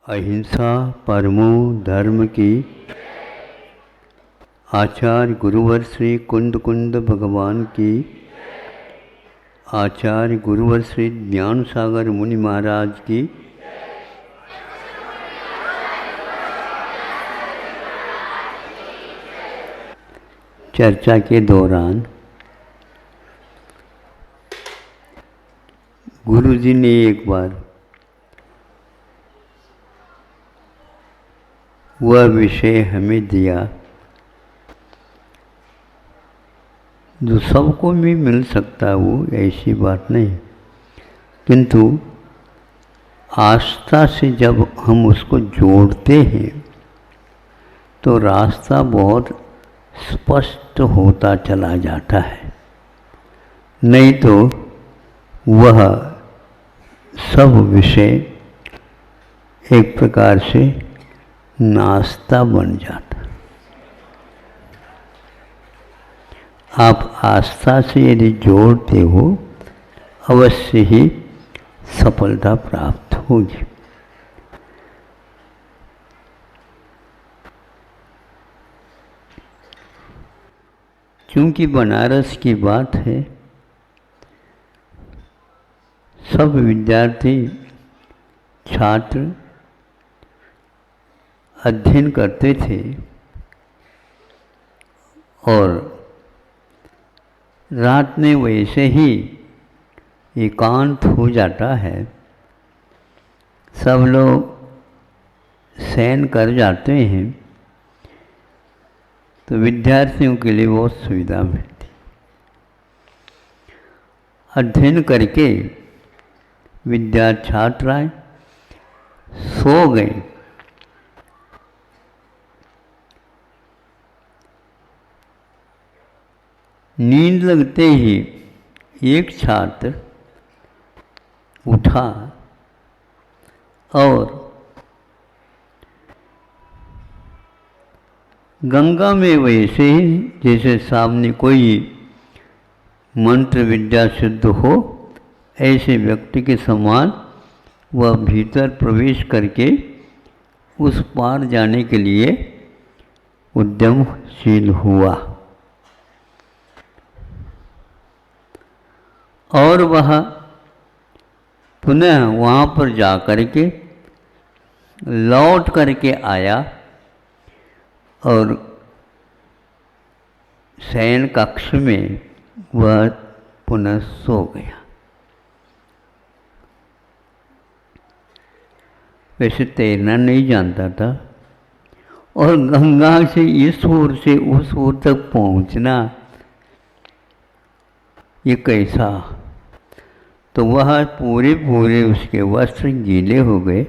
अहिंसा परमो धर्म की। आचार्य गुरुवर श्री कुंद कुंद भगवान की। आचार्य गुरुवर श्री ज्ञान सागर मुनि महाराज की। चर्चा के दौरान गुरुजी ने एक बार वह विषय हमें दिया जो सबको भी मिल सकता है, वो ऐसी बात नहीं, किंतु आस्था से जब हम उसको जोड़ते हैं तो रास्ता बहुत स्पष्ट होता चला जाता है। नहीं तो वह सब विषय एक प्रकार से नाश्ता बन जाता। आप आस्था से यदि जोड़ते हो अवश्य ही सफलता प्राप्त होगी। क्योंकि बनारस की बात है, सब विद्यार्थी छात्र अध्ययन करते थे और रात में वैसे ही एकांत हो जाता है, सब लोग शयन कर जाते हैं, तो विद्यार्थियों के लिए बहुत सुविधा मिलती। अध्ययन करके विद्यार्थी छात्र आए, सो गए। नींद लगते ही एक छात्र उठा और गंगा में वैसे ही जैसे सामने कोई मंत्र विद्या सिद्ध हो, ऐसे व्यक्ति के समान वह भीतर प्रवेश करके उस पार जाने के लिए उद्यमशील हुआ। और वह पुनः वहाँ पर जा कर के लौट करके आया और शयन कक्ष में वह पुनः सो गया। वैसे तैरना नहीं जानता था और गंगा से इस ओर से उस ओर तक पहुँचना ये कैसा। तो वह पूरे उसके वस्त्र गीले हो गए।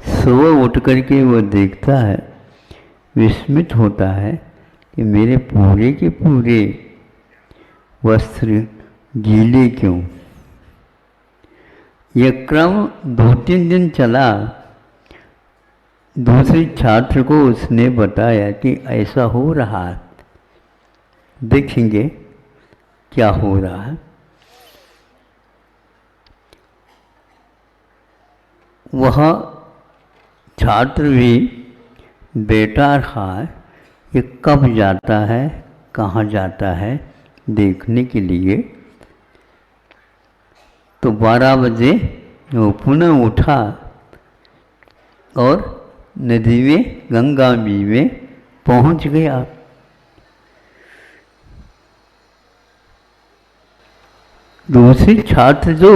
सुबह उठ करके वह देखता है, विस्मित होता है कि मेरे पूरे के पूरे वस्त्र गीले क्यों। यह क्रम 2-3 दिन चला। दूसरे छात्र को उसने बताया कि ऐसा हो रहा है, देखेंगे क्या हो रहा है। वह छात्र भी बैठा रहा है कि कब जाता है, कहाँ जाता है देखने के लिए। तो 12 बजे वो पुनः उठा और नदी में, गंगा जी में पहुँच गया। दूसरे छात्र जो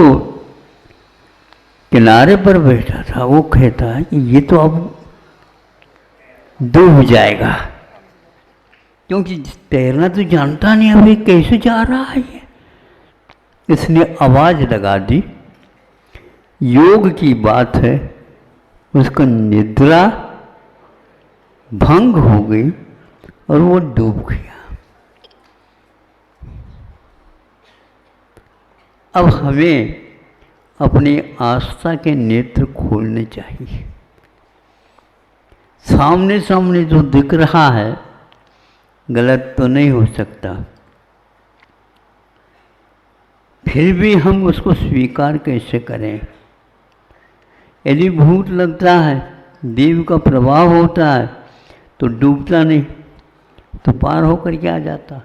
किनारे पर बैठा था वो कहता है कि ये तो अब डूब जाएगा, क्योंकि तैरना तो जानता नहीं, अभी कैसे जा रहा है ये। इसने आवाज लगा दी। योग की बात है, उसका निद्रा भंग हो गई और वो डूब गया। अब हमें अपनी आस्था के नेत्र खोलने चाहिए। सामने सामने जो दिख रहा है गलत तो नहीं हो सकता, फिर भी हम उसको स्वीकार कैसे करें। यदि भूत लगता है, देव का प्रभाव होता है, तो डूबता नहीं, तो पार होकर के आ जाता।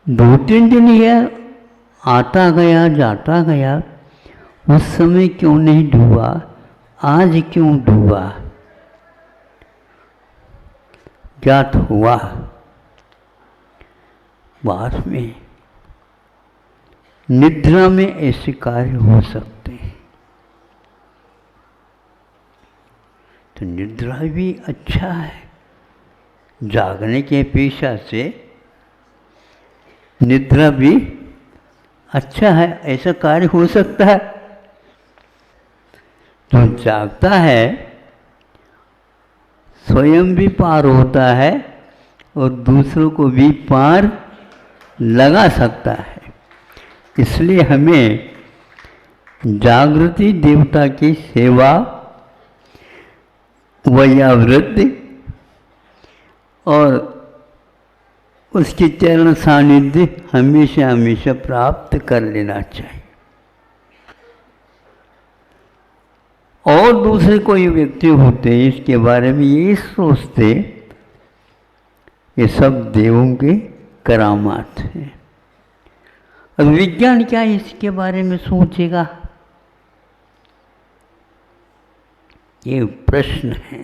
2-3 दिन यह आता गया जाता गया, उस समय क्यों नहीं डूबा, आज क्यों डूबा? ज्ञात हुआ बाद में निद्रा में ऐसे कार्य हो सकते हैं। तो निद्रा भी अच्छा है, जागने के अपेक्षा से निद्रा भी अच्छा है, ऐसा कार्य हो सकता है। जो जागता है स्वयं भी पार होता है और दूसरों को भी पार लगा सकता है। इसलिए हमें जागृति देवता की सेवा, वैयावृत्ति और उसके चरण सानिध्य हमेशा हमेशा प्राप्त कर लेना चाहिए। और दूसरे कोई व्यक्ति होते इसके बारे में यही सोचते ये सब देवों के करामात हैं। अब विज्ञान क्या इसके बारे में सोचेगा, ये प्रश्न है।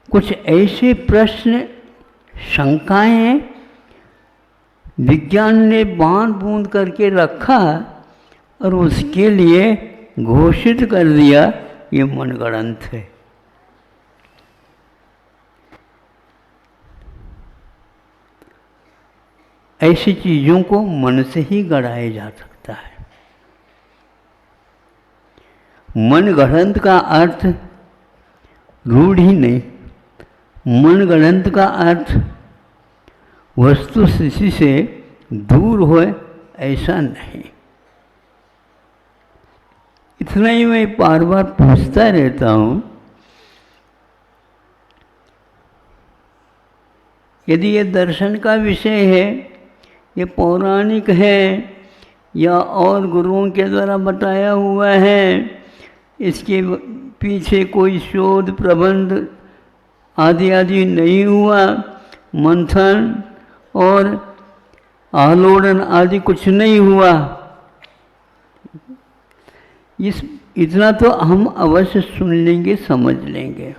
कुछ ऐसे प्रश्न, शंकाएं हैं, विज्ञान ने बांध बूंद करके रखा और उसके लिए घोषित कर दिया ये मनगढ़ंत है। ऐसी चीजों को मन से ही गढ़ाया जा सकता है। मनगढ़ंत का अर्थ रूढ़ि नहीं, मनगढ़ंत का अर्थ वस्तु स्थिति से दूर हो, ऐसा नहीं। इतना ही मैं बार बार पूछता रहता हूँ, यदि ये दर्शन का विषय है, ये पौराणिक है या और गुरुओं के द्वारा बताया हुआ है, इसके पीछे कोई शोध प्रबंध आदि आदि नहीं हुआ, मंथन और आलोड़न आदि कुछ नहीं हुआ, इतना तो हम अवश्य सुन लेंगे, समझ लेंगे।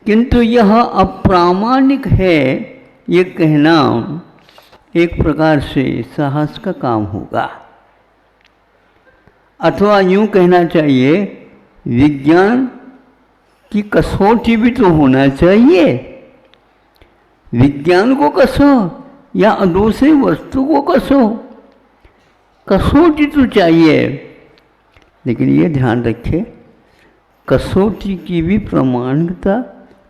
किंतु यह अप्रामाणिक है ये कहना एक प्रकार से साहस का काम होगा। अथवा यूँ कहना चाहिए, विज्ञान की कसौटी भी तो होना चाहिए। विज्ञान को कसो या दूसरी वस्तु को कसो, कसौटी तो चाहिए। लेकिन ये ध्यान रखें, कसौटी की भी प्रामाणिकता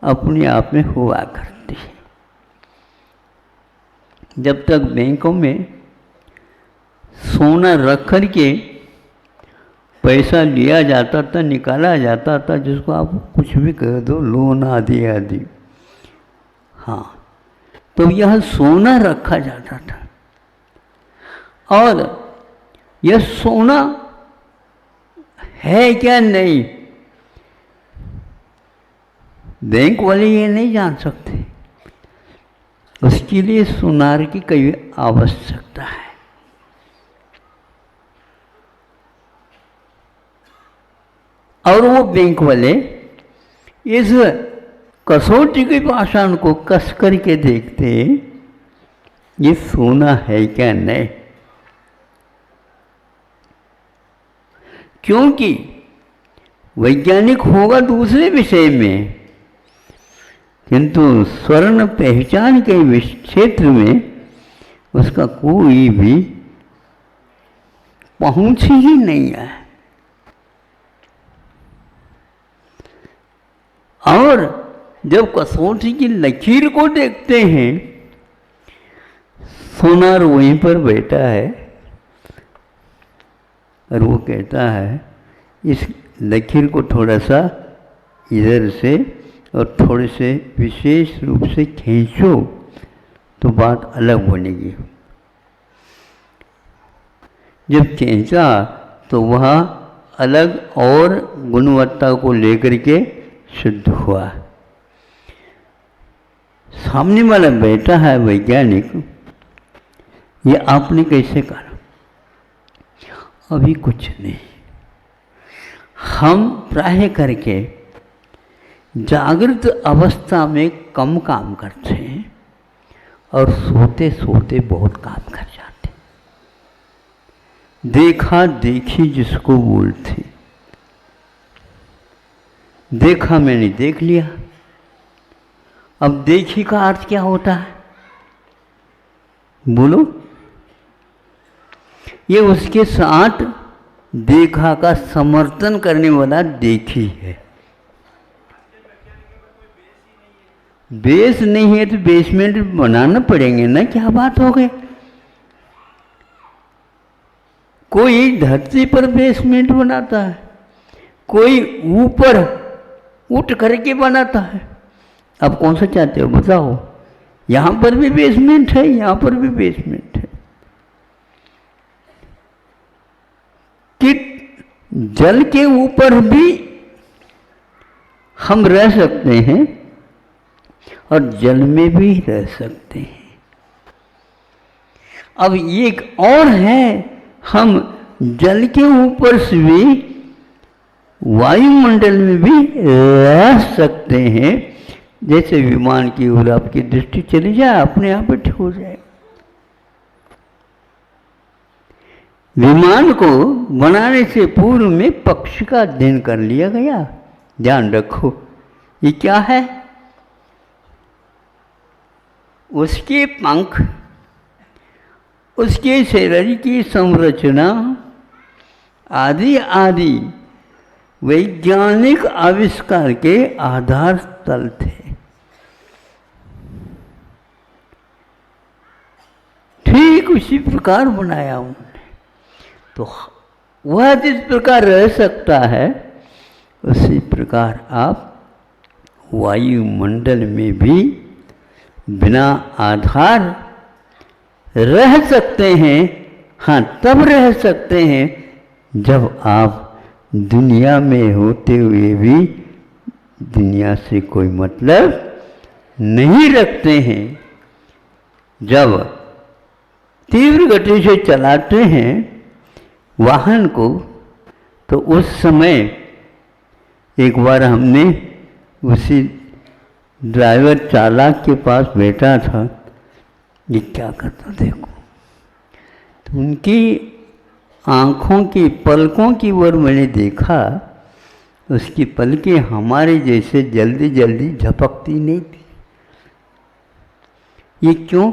अपने आप में हुआ करती है। जब तक बैंकों में सोना रख कर के पैसा लिया जाता था, निकाला जाता था, जिसको आप कुछ भी कह दो, लोन आदि आदि, हाँ, तो यह सोना रखा जाता था। और यह सोना है क्या नहीं, बैंक वाले ये नहीं जान सकते। उसके लिए सुनार की कई आवश्यकता है। और वो बैंक वाले इस कसौटी के पाषाण को कस करके देखते ये सोना है क्या नहीं। क्योंकि वैज्ञानिक होगा दूसरे विषय में, किंतु स्वर्ण पहचान के क्षेत्र में उसका कोई भी पहुंच ही नहीं है। और जब कसौटी की लकीर को देखते हैं, सोनार वहीं पर बैठा है और वो कहता है इस लकीर को थोड़ा सा इधर से और थोड़े से विशेष रूप से खींचो तो बात अलग बनेगी। जब खींचा तो वह अलग और गुणवत्ता को लेकर के शुद्ध हुआ। सामने वाला बैठा है वैज्ञानिक, ये आपने कैसे करा? अभी कुछ नहीं। हम प्राय करके जागृत अवस्था में कम काम करते हैं और सोते सोते बहुत काम कर जाते। देखा देखी जिसको बोलते, देखा मैंने देख लिया। अब देखी का अर्थ क्या होता है? बोलो। ये उसके साथ देखा का समर्थन करने वाला देखी है। बेस नहीं है तो बेसमेंट बनाना पड़ेंगे ना, क्या बात हो गई? कोई धरती पर बेसमेंट बनाता है, कोई ऊपर उठ करके बनाता है। अब कौन सा चाहते हो बताओ? यहां पर भी बेसमेंट है, यहां पर भी बेसमेंट है। कि जल के ऊपर भी हम रह सकते हैं और जल में भी रह सकते हैं। अब एक और है, हम जल के ऊपर से भी वायुमंडल में भी रह सकते हैं। जैसे विमान की ओर आपकी दृष्टि चली जाए, अपने आप बैठे हो जाए। विमान को बनाने से पूर्व में पक्षी का अध्ययन कर लिया गया। ध्यान रखो, ये क्या है? उसके पंख, उसके शरीर की संरचना आदि आदि वैज्ञानिक आविष्कार के आधार स्थल थे। ठीक उसी प्रकार बनाया उन्होंने। तो वह जिस प्रकार रह सकता है, उसी प्रकार आप वायुमंडल में भी बिना आधार रह सकते हैं। हाँ, तब रह सकते हैं जब आप दुनिया में होते हुए भी दुनिया से कोई मतलब नहीं रखते हैं। जब तीव्र गति से चलाते हैं वाहन को, तो उस समय एक बार हमने उसी ड्राइवर चालक के पास बैठा था। ये क्या करता देखो, तो उनकी आँखों की पलकों की ओर मैंने देखा, उसकी पलकें हमारे जैसे जल्दी जल्दी झपकती नहीं थी। ये क्यों?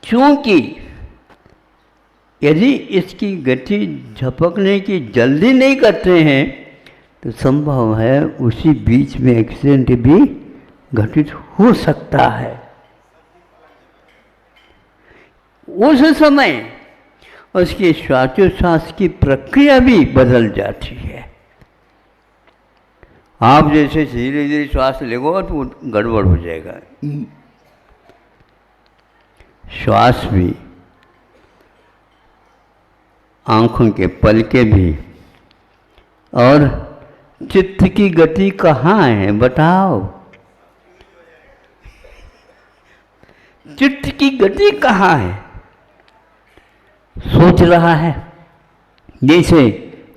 क्योंकि यदि इसकी गति झपकने की जल्दी नहीं करते हैं तो संभव है उसी बीच में एक्सीडेंट भी घटित हो सकता है। उस समय उसकी श्वासोच्छ्वास की प्रक्रिया भी बदल जाती है। आप जैसे धीरे धीरे श्वास लेगो तो गड़बड़ हो जाएगा। श्वास भी, आंखों के पलके भी, और चित्त की गति कहाँ है बताओ? चित्त की गति कहाँ है? सोच रहा है। जैसे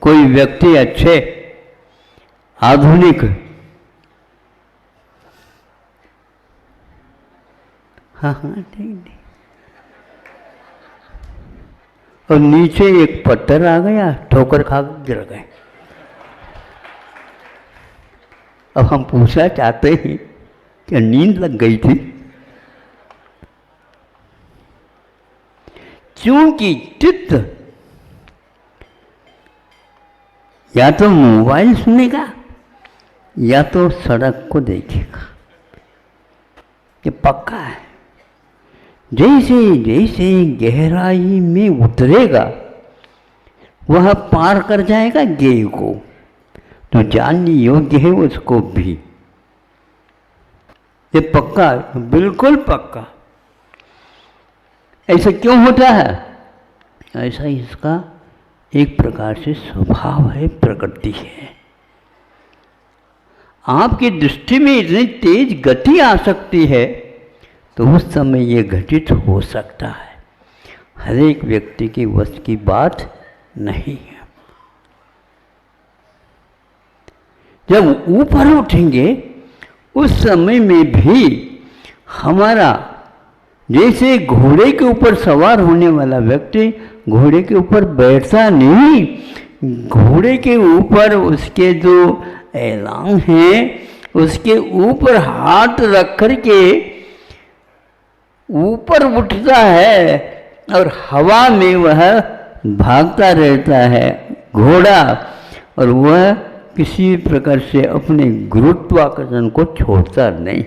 कोई व्यक्ति अच्छे आधुनिक, हाँ हाँ ठीक, और नीचे एक पत्थर आ गया, ठोकर खा गिर गए। अब हम पूछना चाहते हैं कि नींद लग गई थी? क्योंकि चित्त या तो मोबाइल सुनेगा या तो सड़क को देखेगा। ये पक्का है। जैसे जैसे गहराई में उतरेगा वह पार कर जाएगा गेय को, तो जानने योग्य है उसको भी। ये पक्का, बिल्कुल पक्का। ऐसा क्यों होता है? ऐसा इसका एक प्रकार से स्वभाव है, प्रकृति है। आपकी दृष्टि में इतनी तेज गति आ सकती है तो उस समय ये घटित हो सकता है। हर एक व्यक्ति की वश की बात नहीं है। जब ऊपर उठेंगे उस समय में भी हमारा, जैसे घोड़े के ऊपर सवार होने वाला व्यक्ति घोड़े के ऊपर बैठता नहीं, घोड़े के ऊपर उसके जो ऐलान है उसके ऊपर हाथ रख कर के ऊपर उठता है और हवा में वह भागता रहता है घोड़ा, और वह किसी प्रकार से अपने गुरुत्वाकर्षण को छोड़ता नहीं,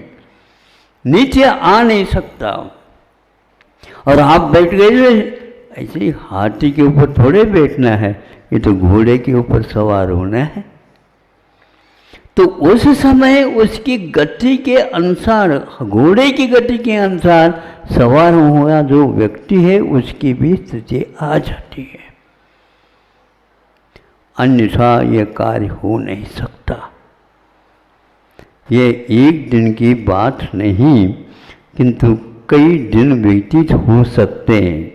नीचे आ नहीं सकता। और आप बैठ गए, ऐसे ही हाथी के ऊपर थोड़े बैठना है, ये तो घोड़े के ऊपर सवार होना है। तो उस समय उसकी गति के अनुसार, घोड़े की गति के अनुसार सवार हुआ जो व्यक्ति है उसकी भी स्थिति आ जाती है, अन्यथा यह कार्य हो नहीं सकता। ये एक दिन की बात नहीं, किंतु कई दिन व्यतीत हो सकते हैं।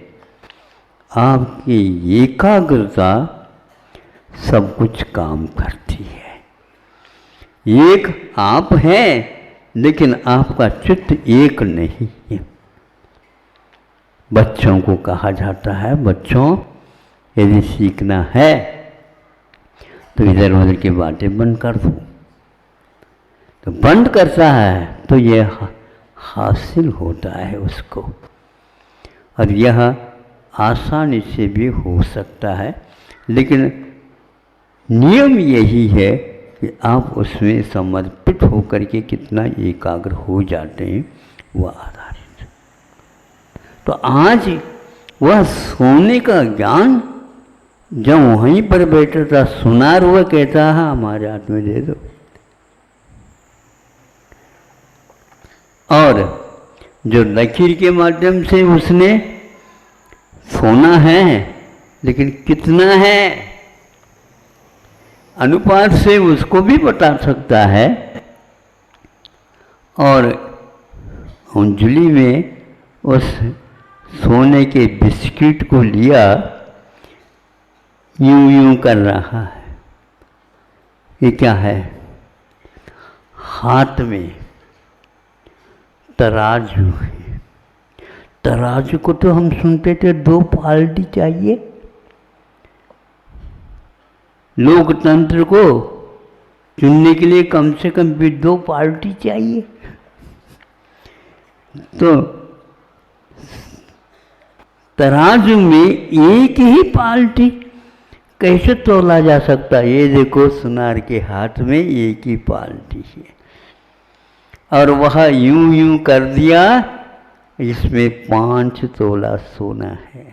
आपकी एकाग्रता सब कुछ काम करती है। एक आप हैं लेकिन आपका चित्त एक नहीं है। बच्चों को कहा जाता है, बच्चों यदि सीखना है तो इधर उधर की बातें बंद कर दो। तो बंद करता है तो यह हासिल होता है उसको, और यह आसानी से भी हो सकता है। लेकिन नियम यही है कि आप उसमें समर्पित होकर के कितना एकाग्र हो जाते हैं वह आधारित। तो आज वह सोने का ज्ञान जब वहीं पर बैठा था, सुनार हुआ कहता है हमारे हाथ में दे दो, और जो लकीर के माध्यम से उसने सोना है, लेकिन कितना है अनुपात से उसको भी बता सकता है। और अंजलि में उस सोने के बिस्किट को लिया, यूं यूं कर रहा है। ये क्या है? हाथ में तराजू है। तराजू को तो हम सुनते थे 2 पाल्टी चाहिए। लोकतंत्र को चुनने के लिए कम से कम भी 2 पार्टी चाहिए। तो तराजू में एक ही पार्टी कैसे तोला जा सकता? ये देखो सुनार के हाथ में एक ही पार्टी है, और वह यूं यूं कर दिया, इसमें 5 तोला सोना है।